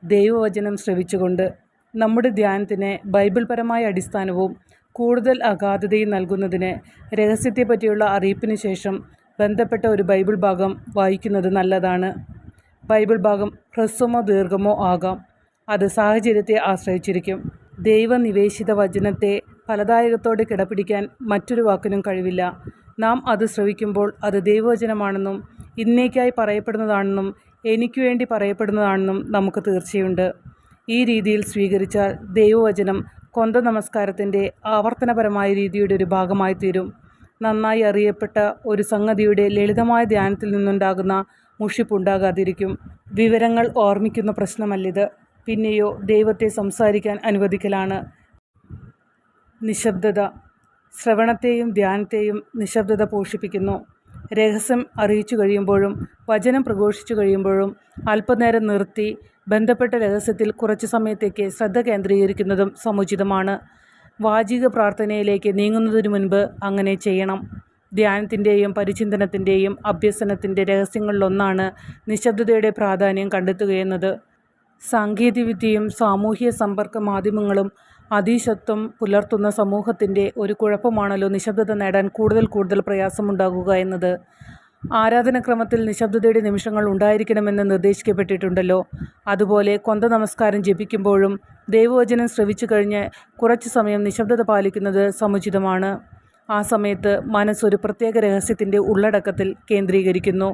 ദൈവവചനം ശ്രവിച്ചുകൊണ്ട് നമ്മുടെ ധ്യാനത്തിന് ബൈബിൾ പരമായ അടിസ്ഥാനവും കൂടുതൽ അഗാധതയും നൽകുന്നതിന് രഹസ്യത്തെപ്പറ്റിയുള്ള അറിയിപ്പിന് ശേഷം ബന്ധപ്പെട്ട ഒരു ബൈബിൾ ഭാഗം വായിക്കുന്നത് നല്ലതാണ്. ബൈബിൾ ഭാഗം ഹ്രസ്വമോ ദീർഘമോ ആകാം. അത് സാഹചര്യത്തെ ആശ്രയിച്ചിരിക്കും. ദൈവനിവേശിത വചനത്തെ ഫലദായകത്തോടെ കിടപിടിക്കാൻ മറ്റൊരു വാക്കിനും കഴിവില്ല. നാം അത് ശ്രവിക്കുമ്പോൾ അത് ദൈവവചനമാണെന്നും ഇന്നേക്കായി പറയപ്പെടുന്നതാണെന്നും എനിക്ക് വേണ്ടി പറയപ്പെടുന്നതാണെന്നും നമുക്ക് തീർച്ചയുണ്ട്. ഈ രീതിയിൽ സ്വീകരിച്ചാൽ ദൈവവചനം കൊന്ത നമസ്കാരത്തിൻ്റെ ആവർത്തനപരമായ രീതിയുടെ ഒരു ഭാഗമായി തീരും. നന്നായി അറിയപ്പെട്ട ഒരു സംഗതിയുടെ ലളിതമായ ധ്യാനത്തിൽ നിന്നുണ്ടാകുന്ന മുഷിപ്പുണ്ടാകാതിരിക്കും. വിവരങ്ങൾ ഓർമ്മിക്കുന്ന പ്രശ്നമല്ലിത്. പിന്നെയോ ദൈവത്തെ സംസാരിക്കാൻ അനുവദിക്കലാണ്. നിശബ്ദത ശ്രവണത്തെയും ധ്യാനത്തെയും നിശബ്ദത പോഷിപ്പിക്കുന്നു. രഹസ്യം അറിയിച്ചു കഴിയുമ്പോഴും വചനം പ്രഘോഷിച്ചു കഴിയുമ്പോഴും അല്പനേരം നിർത്തി ബന്ധപ്പെട്ട രഹസ്യത്തിൽ കുറച്ചു സമയത്തേക്ക് ശ്രദ്ധ കേന്ദ്രീകരിക്കുന്നതും സമുചിതമാണ്. വാചിക പ്രാർത്ഥനയിലേക്ക് നീങ്ങുന്നതിനു മുൻപ് അങ്ങനെ ചെയ്യണം. ധ്യാനത്തിൻ്റെയും പരിചിന്തനത്തിൻ്റെയും അഭ്യസനത്തിൻ്റെ രഹസ്യങ്ങളിലൊന്നാണ് നിശബ്ദതയുടെ പ്രാധാന്യം കണ്ടെത്തുകയെന്നത്. സാങ്കേതികവിദ്യയും സാമൂഹ്യ സമ്പർക്ക മാധ്യമങ്ങളും അതീശത്വം പുലർത്തുന്ന സമൂഹത്തിൻ്റെ ഒരു കുഴപ്പമാണല്ലോ നിശബ്ദത നേടാൻ കൂടുതൽ പ്രയാസമുണ്ടാകുക എന്നത്. ആരാധനക്രമത്തിൽ നിശബ്ദതയുടെ നിമിഷങ്ങൾ ഉണ്ടായിരിക്കണമെന്ന് നിർദ്ദേശിക്കപ്പെട്ടിട്ടുണ്ടല്ലോ. അതുപോലെ കൊന്ത നമസ്കാരം ജപിക്കുമ്പോഴും ദൈവവചനം ശ്രവിച്ചു കഴിഞ്ഞ് കുറച്ചു സമയം നിശബ്ദത പാലിക്കുന്നത് സമുചിതമാണ്. ആ സമയത്ത് മനസ്സൊരു പ്രത്യേക രഹസ്യത്തിൻ്റെ ഉള്ളടക്കത്തിൽ കേന്ദ്രീകരിക്കുന്നു.